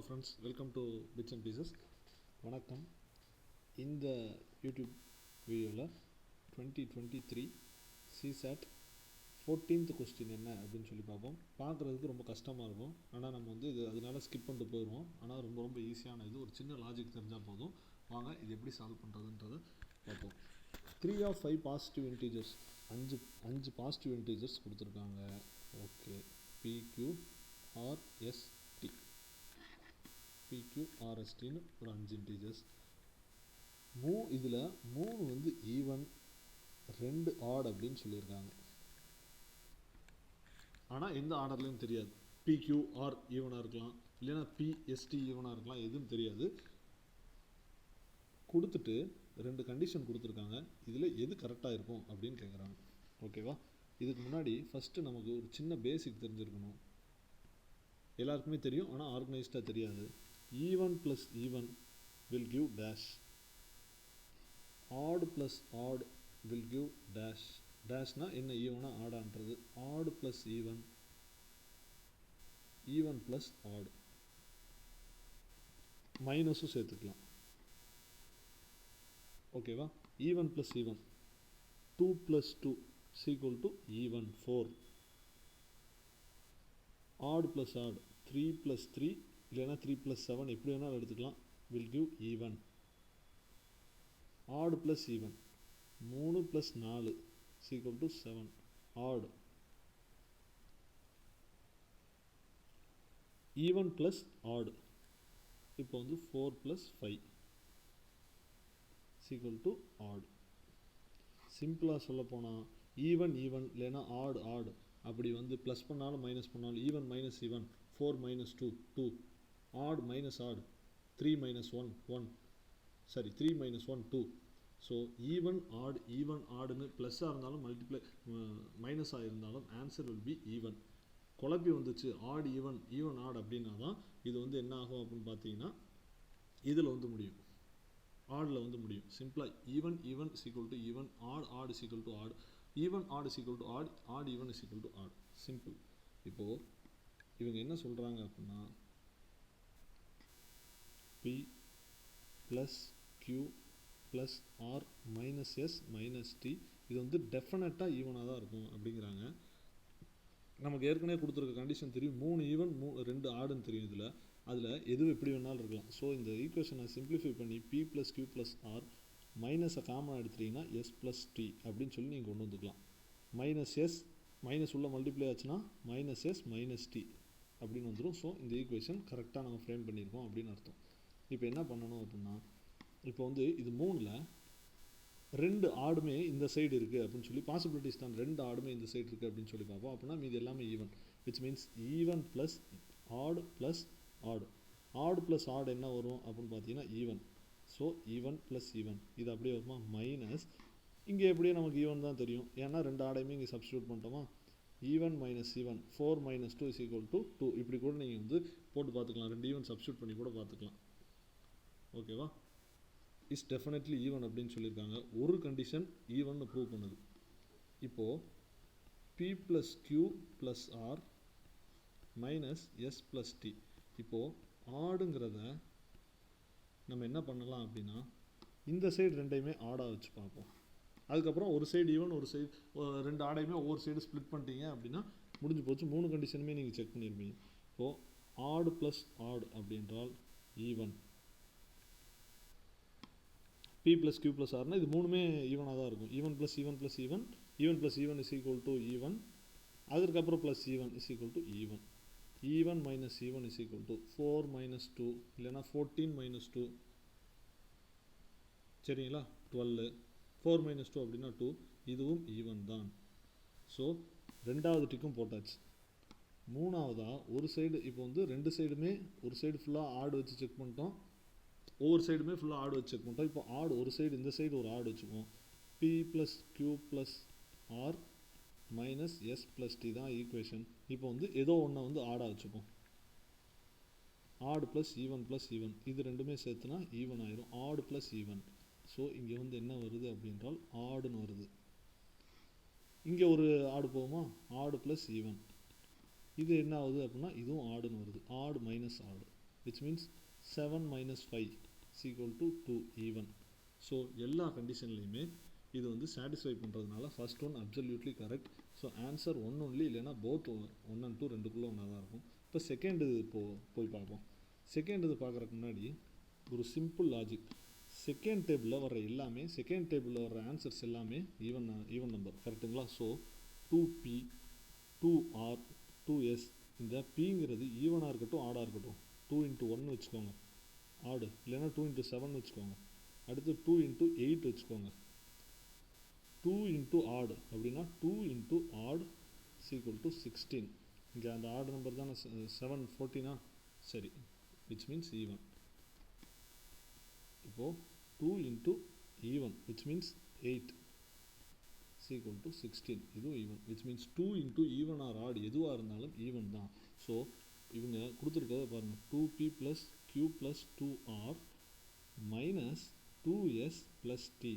Hello friends, welcome to Bits and Pieces. வணக்கம். இந்த YouTube வீடியோவில் 2023 CSAT 14th கொஸ்டின் என்ன அப்படின்னு சொல்லி பார்ப்போம். பார்க்குறதுக்கு ரொம்ப கஷ்டமாக இருக்கும், ஆனால் நம்ம வந்து இது அதனால ஸ்கிப் பண்ணிட்டு போயிடுவோம். ஆனால் ரொம்ப ரொம்ப ஈஸியான இது, ஒரு சின்ன லாஜிக் தெரிஞ்சால் போதும். வாங்க இது எப்படி சால்வ் பண்ணுறதுன்றதை பார்ப்போம். 3 of 5 பாசிட்டிவ் இன்டீஜர்ஸ், அஞ்சு பாசிட்டிவ் இன்டீஜர்ஸ் கொடுத்துருக்காங்க. ஓகே, PQRST PQRSTன்னு ஒரு 5 இன்டீஜர்ஸ். இதில் 3 வந்து ஈவன், 2 ஆட் அப்படின்னு சொல்லியிருக்காங்க. ஆனால் எந்த ஆர்டர்லையும் தெரியாது. PQR ஈவனாக இருக்கலாம், இல்லைன்னா PST ஈவனாக இருக்கலாம், எதுவும் தெரியாது. கொடுத்துட்டு 2 கண்டிஷன் கொடுத்துருக்காங்க. இதில் எது கரெக்டாக இருக்கும் அப்படின்னு கேட்குறாங்க. ஓகேவா? இதுக்கு முன்னாடி ஃபஸ்ட்டு நமக்கு ஒரு சின்ன பேசிக் தெரிஞ்சிருக்கணும். எல்லாருக்குமே தெரியும், ஆனால் ஆர்கனைஸ்டாக தெரியாது. Even plus even will give dash, odd plus odd will give dash. டேஷ்னா என்ன, ஈவனா ஆடான்றது. odd plus even, even plus odd, மைனஸும் சேர்த்துக்கலாம். ஓகேவா? Even plus even 2 plus 2 is equal to even 4. odd plus odd 3 plus 3 இல்லைனா 3 plus 7 எப்படி வேணாலும் எடுத்துக்கலாம், will give even. odd plus even 3 plus 4 is equal to 7. odd. even plus odd இப்போ வந்து 4 plus 5 is equal to odd. சிம்பிளாக சொல்ல போனால் even even இல்லைனா ஆட் ஆட், அப்படி வந்து ப்ளஸ் பண்ணாலும் மைனஸ் பண்ணாலும், even minus even 4 minus 2 2, odd minus odd 3 minus 1 1, sorry 3 minus 1 2. So even ஆடுன்னு ப்ளஸ்ஸாக இருந்தாலும் மல்டிப்ளை மைனஸாக இருந்தாலும் ஆன்சர் வில் பி ஈவன். குழப்பி வந்துச்சு ஆட் ஈவன் ஆட் அப்படின்னா தான் இது வந்து என்ன ஆகும் அப்படின்னு பார்த்தீங்கன்னா இதில் வந்து முடியும், ஆடில் வந்து முடியும். சிம்பிளாக even is equal to even, odd is equal to odd, even odd is equal to odd even is equal to odd. Simple. இப்போது இவங்க என்ன சொல்கிறாங்க அப்படின்னா P plus Q plus R minus S minus T இது வந்து டெஃபினட்டாக ஈவனாக தான் இருக்கும் அப்படிங்கிறாங்க. நமக்கு ஏற்கனவே கொடுத்துருக்க கண்டிஷன் தெரியும், 3 ஈவன் 2 ஆடுன்னு தெரியும். அதில் எது எப்படி வேணாலும் இருக்கலாம். ஸோ இந்த ஈக்குவேஷனை சிம்பிளிஃபை பண்ணி P plus Q plus R மைனஸை காமனாக எடுத்துட்டிங்கன்னா எஸ் ப்ளஸ் டி அப்படின்னு சொல்லி நீங்கள் கொண்டு வந்துக்கலாம். மைனஸ் எஸ் மைனஸ் உள்ள மல்டிப்ளை ஆச்சுன்னா மைனஸ் எஸ் மைனஸ் டி அப்படின்னு வந்துடும். ஸோ இந்த ஈக்குவேஷன் கரெக்டாக நம்ம ஃப்ரேம் பண்ணியிருக்கோம் அப்படின்னு அர்த்தம். இப்போ என்ன பண்ணணும் அப்படின்னா, இப்போ வந்து இது 3ல் 2 ஆடுமே இந்த சைடு இருக்குது அப்படின்னு சொல்லி பாசிபிலிட்டிஸ் தான், 2 ஆடுமே இந்த சைடு இருக்குது அப்படின்னு சொல்லி பார்ப்போம். அப்படின்னா மீது எல்லாமே even, which means even plus odd plus odd. Odd plus odd என்ன வரும் அப்படின்னு பார்த்தீங்கன்னா even. So even plus even இது அப்படியே வருமா, மைனஸ் இங்கே எப்படியே நமக்கு ஈவன் தான் தெரியும், ஏன்னா 2 ஆடையுமே இங்கே சப்ஸ்டியூட் பண்ணிட்டோமா. Even minus even 4 minus 2 is equal to 2. இப்படி கூட நீங்கள் வந்து போட்டு பார்த்துக்கலாம், 2 ஈவன் சப்ஸ்டியூட் பண்ணி கூட பார்த்துக்கலாம். ஓகேவா? இஸ் டெஃபினெட்லி ஈவன் அப்படின்னு சொல்லியிருக்காங்க. ஒரு கண்டிஷன் ஈவன் ப்ரூவ் பண்ணுது. இப்போது P plus Q plus R minus S plus T. இப்போது ஆடுங்கிறத நம்ம என்ன பண்ணலாம் அப்படின்னா இந்த சைடு 2டையுமே ஆடாக வச்சு பார்ப்போம். அதுக்கப்புறம் ஒரு சைடு ஈவன், ஒரு சைடு 2 ஆடையுமே ஒவ்வொரு சைடு ஸ்ப்ளிட் பண்ணிட்டீங்க அப்படின்னா முடிஞ்சு போச்சு. 3 கண்டிஷனுமே நீங்கள் செக் பண்ணியிருப்பீங்க. இப்போது ஆட் ப்ளஸ் ஆட் அப்படின்றால் even, P plus Q plus ஆர்னா இது 3மே ஈவனாக தான் இருக்கும். Even plus even plus even, even plus even is equal to even, அதுக்கப்புறம் plus even is equal to even. Even minus even is equal to 4 minus 2 இல்லைனா 14 minus 2, சரிங்களா, 12. 4 minus 2 அப்படின்னா 2, இதுவும் ஈவன் தான். ஸோ 2வது டிக்கும் போட்டாச்சு. 3வதாக ஒரு சைடு, இப்போ வந்து 2 சைடுமே ஒரு சைடு ஃபுல்லாக ஆடு வச்சு செக் பண்ணிட்டோம், ஒவ்வொரு சைடுமே ஃபுல்லாக ஆடு வச்சு செக் பண்ணிட்டோம். இப்போ ஆடு ஒரு சைடு, இந்த சைடு ஒரு ஆடு வச்சுக்குவோம். P plus Q plus R minus S plus T தான் ஈக்குவேஷன். இப்போ வந்து ஏதோ ஒன்றை வந்து ஆடாக வச்சுப்போம். ஆடு ப்ளஸ் ஈவன் இது 2மே சேர்த்துனா ஈவன் ஆயிரும். ஆடு ப்ளஸ் ஈவன். ஸோ இங்கே வந்து என்ன வருது அப்படின்றால் ஆடுன்னு வருது. இங்கே ஒரு ஆடு போகுமா, ஆடு ப்ளஸ் ஈவன். இது என்ன ஆகுது அப்படின்னா இதுவும் ஆடுன்னு வருது, ஆடு மைனஸ் ஆடு. which means 7 minus 5 is equal to 2 even. So எல்லா கண்டிஷன்லையுமே இது வந்து சாட்டிஸ்ஃபை பண்ணுறதுனால first one absolutely correct. So answer one only, இல்லைன்னா போத் 1 and 2 ரெண்டுக்குள்ளே ஒன்றா தான் இருக்கும். இப்போ செகண்ட் இது போய் பார்ப்போம். செகண்ட் இது பார்க்குறதுக்கு முன்னாடி ஒரு சிம்பிள் லாஜிக். செகண்ட் டேபிளில் வர்ற எல்லாமே, செகண்ட் டேபிளில் வர்ற ஆன்சர்ஸ் எல்லாமே ஈவன் நம்பர், கரெக்டுங்களா? ஸோ 2p 2r 2s, இந்த pங்கிறது ஈவனாக இருக்கட்டும் ஆடாக இருக்கட்டும், 2 into 1 வச்சுக்கோங்க ஆடு, இல்லைன்னா 2 into 7 வச்சுக்கோங்க, அடுத்து 2 into 8 வச்சுக்கோங்க, 2 into odd அப்படின்னா 2 into odd is equal to 16. இங்கே அந்த ஆட் நம்பர் தானே 7 14 சரி, which means even. இப்போது 2 into even which means 8 is equal to 16, இதுவும் even, which means 2 into even or odd எதுவாக இருந்தாலும் even தான். ஸோ இவங்க கொடுத்துருக்கதை பாருங்கள், 2p plus q plus 2r minus 2s plus t.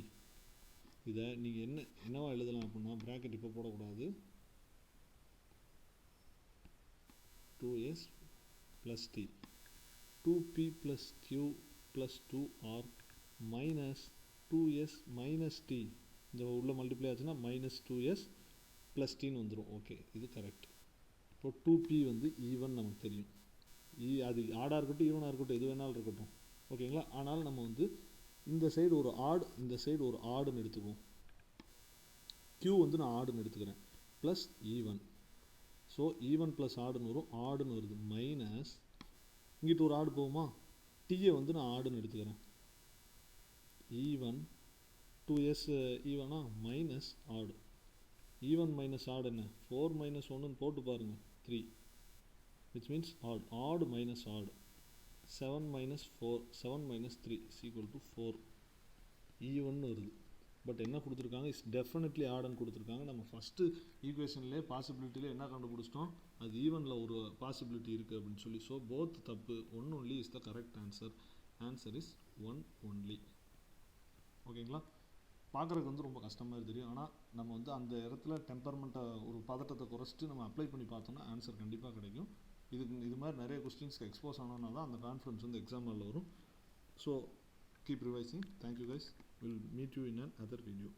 இதை நீங்கள் என்னவா எழுதலாம் அப்படின்னா, ப்ராக்கெட் இப்போ போடக்கூடாது, 2s plus t, 2p plus q plus 2r minus 2s minus t, இந்த உள்ள மல்டிப்ளை ஆச்சுன்னா மைனஸ் 2s plus tன்னு வந்துடும். ஓகே, இது கரெக்ட். இப்போ 2p வந்து ஈவன் நமக்கு தெரியும், அது ஆடாக இருக்கட்டும் ஈவனாக இருக்கட்டும் எது வேணாலும் இருக்கட்டும், ஓகேங்களா? ஆனால் நம்ம வந்து இந்த சைடு ஒரு ஆட், இந்த சைடு ஒரு ஆடுன்னு எடுத்துக்குவோம். q வந்து நான் ஆடுன்னு எடுத்துக்கிறேன், plus even. So even plus ஆடுன்னு வரும், ஆடுன்னு வருது, மைனஸ் இங்கிட்டு ஒரு ஆடு போகுமா, டீயை வந்து நான் ஆடுன்னு எடுத்துக்கிறேன், ஈவன் 2s ஈவனா மைனஸ் ஆடு, ஈவன் மைனஸ் ஆடு என்ன, 4 minus 1ன்னு போட்டு பாருங்கள், 3, which means odd, odd minus odd, 7 minus 4, 7 minus 3 is equal to 4, even வருது. பட் என்ன கொடுத்துருக்காங்க, இஸ் டெஃபினெட்லி ஆடுன்னு கொடுத்துருக்காங்க. நம்ம ஃபஸ்ட்டு ஈக்குவேஷன்லேயே பாசிபிலிட்டியில் என்ன கண்டுபிடிச்சிட்டோம், அது ஈவனில் ஒரு பாசிபிலிட்டி இருக்குது அப்படின்னு சொல்லி. ஸோ போத் தப்பு, one only is the correct answer. Answer is one only. ஓகேங்களா? பார்க்குறதுக்கு வந்து ரொம்ப கஷ்டமாக தெரியும், ஆனால் நம்ம வந்து அந்த இடத்துல டெம்பர்மெண்ட்டை, ஒரு பதட்டத்தை குறைச்சிட்டு நம்ம அப்ளை பண்ணி பார்த்தோம்னா ஆன்சர் கண்டிப்பாக கிடைக்கும். இது மாதிரி நிறைய கொஸ்டின்ஸ்க்கு எக்ஸ்போஸ் ஆனோன்னா தான் அந்த கான்ஃபிடன்ஸ் வந்து எக்ஸாம் ஹாலில் வரும். So keep revising. Thank you guys. We'll meet you in another video.